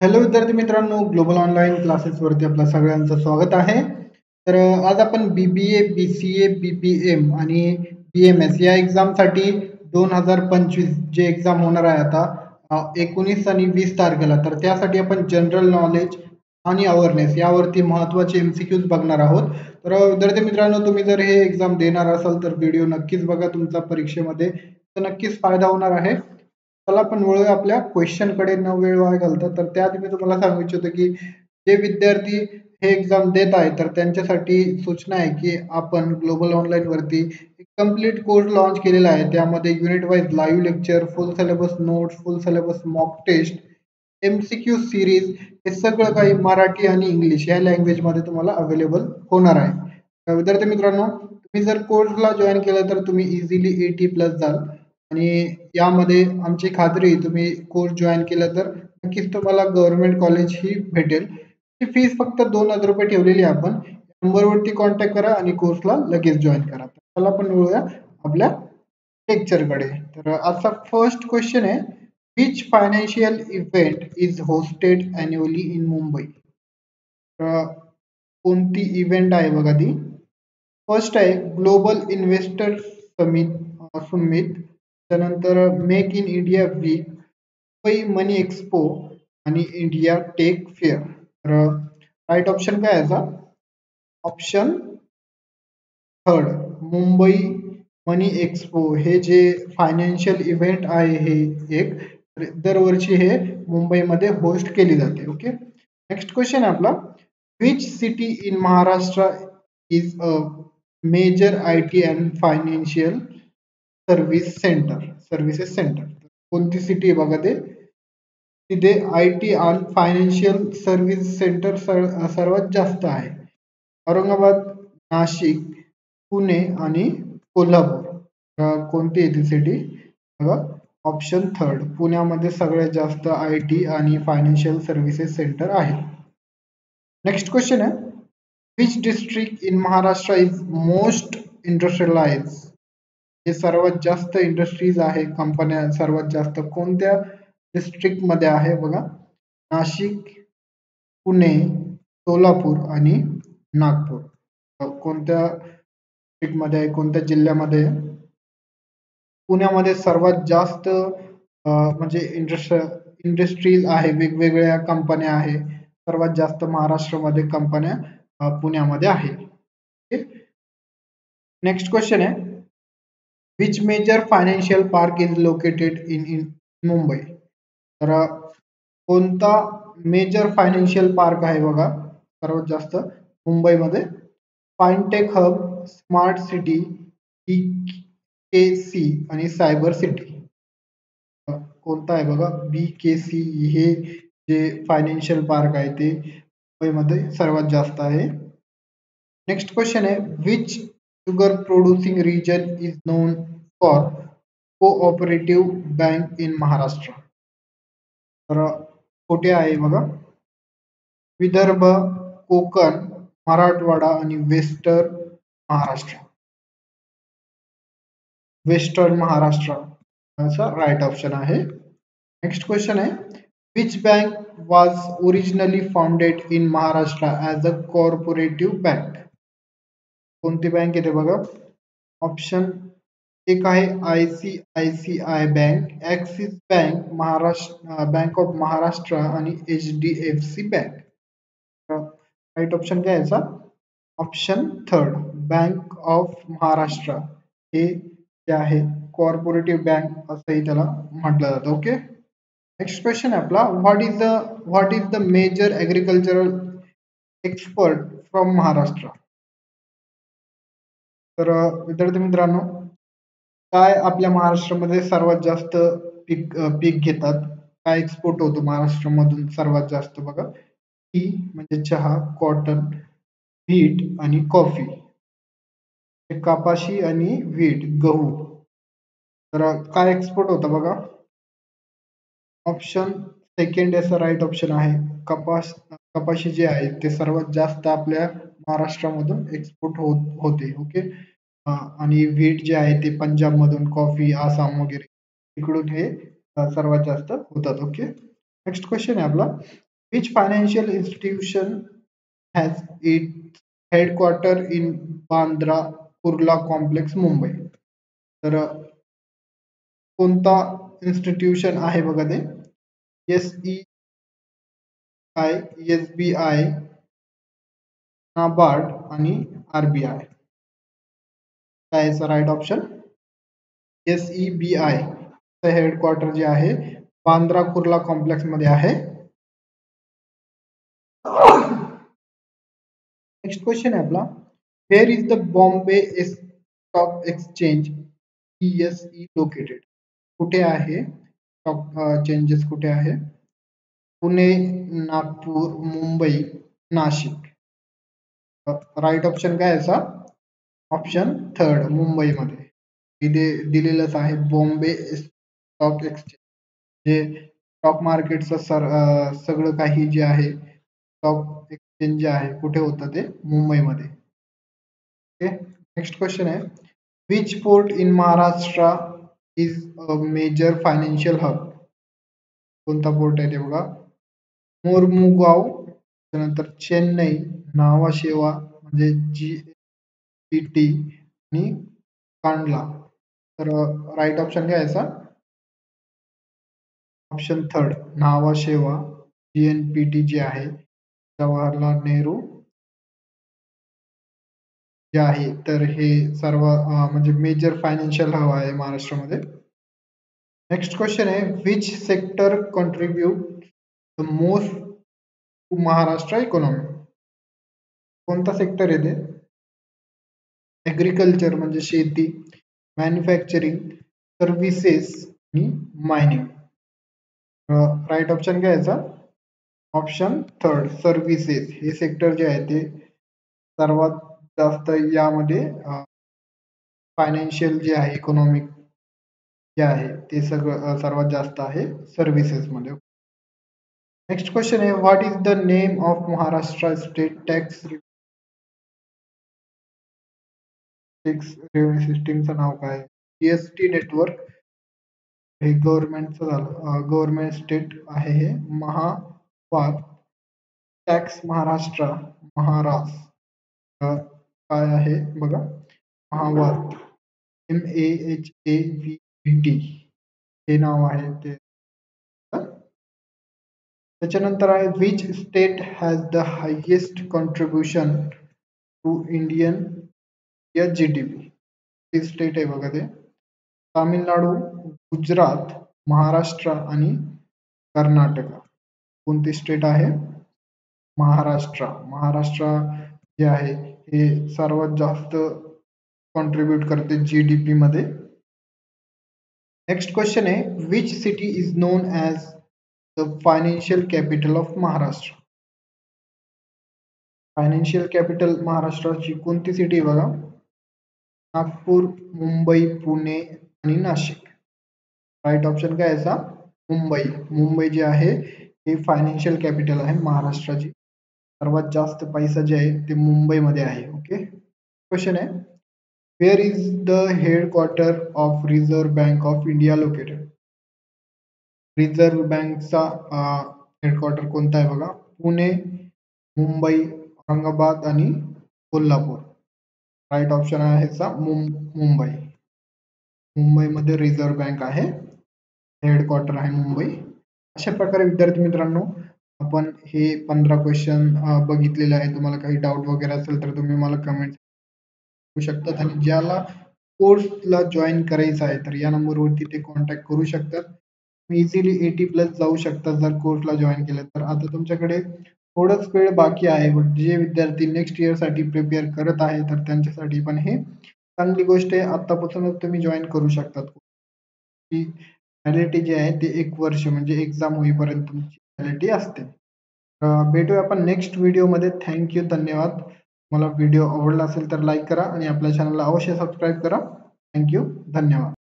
Hello विद्यार्थी मित्रांनो, global online क्लासेसवरती आपलं सगळ्यांचं स्वागत आहे. तर आज आपण BBA, BCA, BBM आणि BMS या एक्झामसाठी 2025 जे एक्झाम होणार आहे आता 19 आणि 20 तारखेला, तर त्यासाठी आपण जनरल नॉलेज आणि अवेअरनेस यावरती महत्त्वाचे MCQs बघणार आहोत. तर विद्यार्थी मित्रांनो, तुम्ही जर हे एक्झाम देणार असाल तर व्हिडिओ नक्कीच बघा, तुमचा परीक्षेमध्ये तर नक्कीच फायदा होणार आहे. चला आपण वळूया आपल्या क्वेश्चनकडे न वेळ वाया घालता. तर त्याआधी मी तुम्हाला सांगू इच्छितो की जे विद्यार्थी हे एक्झाम देत आहेत तर त्यांच्यासाठी सूचना आहे की आपण ग्लोबल ऑनलाईन वरती एक कंप्लीट कोर्स लॉन्च केलेला आहे. त्यामध्ये unit wise live lecture, full syllabus notes, full syllabus mock test, MCQ series हे सगळं काही मराठी आणि इंग्लिश या लँग्वेजमध्ये तुम्हाला अवेलेबल होणार आहे. विद्यार्थी मित्रांनो, तुम्ही जर कोर्सला जॉईन केलं तर तुम्ही इझिली 80+ जाल आणि यामध्ये आमची खात्री आहे, तुम्ही कोर्स जॉईन केला तर नक्कीच तुम्हाला गव्हर्नमेंट कॉलेज ही भेटेल. ती फीस फक्त ₹2000 ठेवलेली आहे आपण. नंबरवरती कॉन्टॅक्ट करा आणि कोर्सला लगेच जॉईन करा. चला आपण वळूया आपल्या लेक्चरकडे. तर आजचा फर्स्ट क्वेश्चन आहे, which financial event is hosted annually in Mumbai? तर कोणती इव्हेंट आहे बघा ती. फर्स्ट आहे ग्लोबल इन्व्हेस्टर समिट, त्यानंतर make in India week, Mumbai money expo आणि इंडिया टेक फेअर. तर राईट ऑप्शन काय आहे याचा? Option third, Mumbai money expo हे जे फायनान्शियल इव्हेंट आहे हे एक दरवर्षी हे मुंबईमध्ये होस्ट केली जाते. ओके, नेक्स्ट क्वेश्चन आहे आपला, which city in Maharashtra is a major IT and financial services centre. कोणती सिटी आहे बघा ते, तिथे IT आणि फायनान्शियल सर्व्हिस सेंटर सर्वात जास्त आहे. औरंगाबाद, नाशिक, पुणे आणि कोल्हापूर. कोणती आहे ती सिटी बघा? ऑप्शन थर्ड, पुण्यामध्ये सगळ्यात जास्त IT आणि फायनान्शियल सर्व्हिसेस सेंटर आहे. नेक्स्ट क्वेश्चन आहे, which district in Maharashtra is most industrialise? हे सर्वात जास्त इंडस्ट्रीज आहे, कंपन्या सर्वात जास्त कोणत्या डिस्ट्रिक्ट मध्ये आहे बघा? नाशिक, पुणे, सोलापूर आणि नागपूर. कोणत्या डिस्ट्रिक्ट मध्ये आहे, कोणत्या जिल्ह्यामध्ये? पुण्यामध्ये सर्वात जास्त म्हणजे इंडस्ट्रीज आहे, वेगवेगळ्या कंपन्या आहे. सर्वात जास्त महाराष्ट्रामध्ये कंपन्या पुण्यामध्ये आहे. नेक्स्ट क्वेश्चन आहे, which major financial park is located in Mumbai? तर कोणता मेजर फायनान्शियल पार्क आहे बघा सर्वात जास्त मुंबईमध्ये? फाइनटेक हब, स्मार्ट सिटी, BKC आणि सायबर सिटी. कोणता आहे बघा? BKC हे जे फायनान्शियल पार्क आहे ते मुंबईमध्ये सर्वात जास्त आहे. नेक्स्ट क्वेश्चन आहे, which sugar producing region is known for cooperative bank in Maharashtra? तर कुठे आहे बघा? विदर्भ, कोकण, मराठवाडा आणि महाराष्ट्र. वेस्टर्न महाराष्ट्र असा राईट ऑप्शन आहे. नेक्स्ट क्वेश्चन आहे, which bank was originally founded in Maharashtra as a co-operative bank? कोणती बँक येते बघा? ऑप्शन एक आहे ICICI bank, axis bank, bank of Maharashtra आणि HDFC बँक. राईट ऑप्शन काय याचा? Option third, bank of Maharashtra हे जे आहे कॉर्पोरेटिव्ह बँक असंही त्याला म्हटलं जातं. ओके, नेक्स्ट क्वेश्चन आहे आपला, what is the major agricultural expert from Maharashtra? तर विद्यार्थी मित्रांनो, काय आपल्या महाराष्ट्रामध्ये सर्वात जास्त पीक घेतात? काय एक्सपोर्ट होतो महाराष्ट्रामधून सर्वात जास्त बघा? टी म्हणजे चहा, कॉटन, व्हीट आणि कॉफी. कपाशी आणि व्हीट गहू. तर काय एक्सपोर्ट होतं बघा? ऑप्शन सेकंड याचा राईट ऑप्शन आहे. कपाशी जे आहे ते सर्वात जास्त आपल्या महाराष्ट्रामधून एक्सपोर्ट होते. ओके, आणि व्हीट जे आहे ते पंजाब मधून, कॉफी आसाम वगैरे इकडून हे सर्वात जास्त होतात. ओके, नेक्स्ट क्वेश्चन आहे आपला, Which financial institution has its headquarter in Bandra Kurla complex, Mumbai? तर कोणता इन्स्टिट्यूशन आहे बघा ते? SEI, SBI, नाबार्ड आणि RBI. काय याचा राईट ऑप्शन? SEBI चं हेडक्वार्टर जे आहे बांद्रा कुर्ला कॉम्प्लेक्स मध्ये आहे. नेक्स्ट क्वेश्चन आहे आपला, where is the Bombay stock exchange BSE located? कुठे आहे स्टॉक चेंजेस, कुठे आहे? पुणे, नागपूर, मुंबई, नाशिक. राईट ऑप्शन काय याचा? ऑप्शन थर्ड, मुंबईमध्ये. इथे दिलेलंच आहे बॉम्बे स्टॉक एक्सचेंज, जे स्टॉक मार्केटचं सगळं काही जे आहे स्टॉक एक्सचेंज जे आहे कुठे होतं ते मुंबईमध्ये. ओके, नेक्स्ट क्वेश्चन आहे, which port in Maharashtra is a major financial hub? कोणता पोर्ट आहे ते बघा? मोरमुगाव, त्यानंतर चेन्नई, नावाशेवा म्हणजे GPT आणि कांडला. तर राईट ऑप्शन काय याचा? ऑप्शन थर्ड, नावाशेवा, GNPT जे आहे जवाहरलाल नेहरू जे आहे. तर हे सर्व म्हणजे मेजर फायनान्शियल हब आहे महाराष्ट्रामध्ये. नेक्स्ट क्वेश्चन आहे, which sector contribute the most to Maharashtra economy? कोणता सेक्टर आहे ते? ॲग्रिकल्चर म्हणजे शेती, मॅन्युफॅक्चरिंग, सर्व्हिसेस आणि मायनिंग. राईट ऑप्शन काय याचा? Option third, services. हे सेक्टर जे आहे ते सर्वात जास्त यामध्ये फायनान्शियल जे आहे इकॉनॉमिक जे आहे ते सगळं सर्वात जास्त आहे सर्व्हिसेस मध्ये. नेक्स्ट क्वेश्चन आहे, what is the name of Maharashtra state tax revenue सिस्टीमचं नाव काय? GST network. हे गव्हर्नमेंटचं झालं, गव्हर्नमेंट स्टेट आहे हे. महावाद टॅक्स महाराष्ट्र, महाराष्ट्र काय आहे बघा? महावाद, MAHAVT हे नाव आहे ते. त्याच्यानंतर आहे, which state has the highest contribution to Indian GDP? ती स्टेट आहे बघा ते? तामिळनाडू, गुजरात, महाराष्ट्र आणि कर्नाटक. कोणती स्टेट आहे? महाराष्ट्र. महाराष्ट्र जे आहे हे सर्वात जास्त कॉन्ट्रीब्यूट करते GDP मध्ये. नेक्स्ट क्वेश्चन आहे, which city is non as the financial capital of Maharashtra? Financial capital महाराष्ट्राची कोणती सिटी आहे बघा? नागपूर, मुंबई, पुणे आणि नाशिक. राईट ऑप्शन काय याचा? मुंबई. मुंबई जे आहे हे फायनान्शियल कॅपिटल आहे महाराष्ट्राची. सर्वात जास्त पैसा जे आहे ते मुंबईमध्ये आहे. ओके, क्वेश्चन आहे, where is the headquarter of reserve bank of India located? Reserve बँकचा हेडक्वार्टर कोणता आहे बघा? पुणे, मुंबई, औरंगाबाद आणि कोल्हापूर. राईट ऑप्शन आहे ह्याचा मुंबई. मुंबईमध्ये रिझर्व्ह बँक आहे, हेडक्वार्टर आहे मुंबई. अशा प्रकारे विद्यार्थी मित्रांनो आपण हे 15 क्वेश्चन बघितलेले आहे. तुम्हाला काही डाऊट वगैरे असेल तर तुम्ही मला कमेंट करू शकतात, आणि ज्याला कोर्सला जॉईन करायचं आहे तर या नंबरवरती ते कॉन्टॅक्ट करू शकतात. तुम्ही इझिली 80+ जाऊ शकता जर कोर्सला जॉईन केलं तर. आता तुमच्याकडे थोडंच वेळ बाकी आहे, जे विद्यार्थी नेक्स्ट इयरसाठी प्रिपेअर करत आहे तर त्यांच्यासाठी पण हे चांगली गोष्ट आहे. आतापासूनच तुम्ही जॉईन करू शकतात. ती व्हॅलिडिटी जी आहे ते 1 वर्ष म्हणजे एक्झाम होईपर्यंत तुमची व्हॅलिडिटी असते. भेटूया आपण नेक्स्ट व्हिडिओमध्ये. थँक्यू, धन्यवाद. मला व्हिडिओ आवडला असेल तर लाईक करा आणि आपल्या चॅनलला अवश्य सबस्क्राईब करा. थँक्यू, धन्यवाद.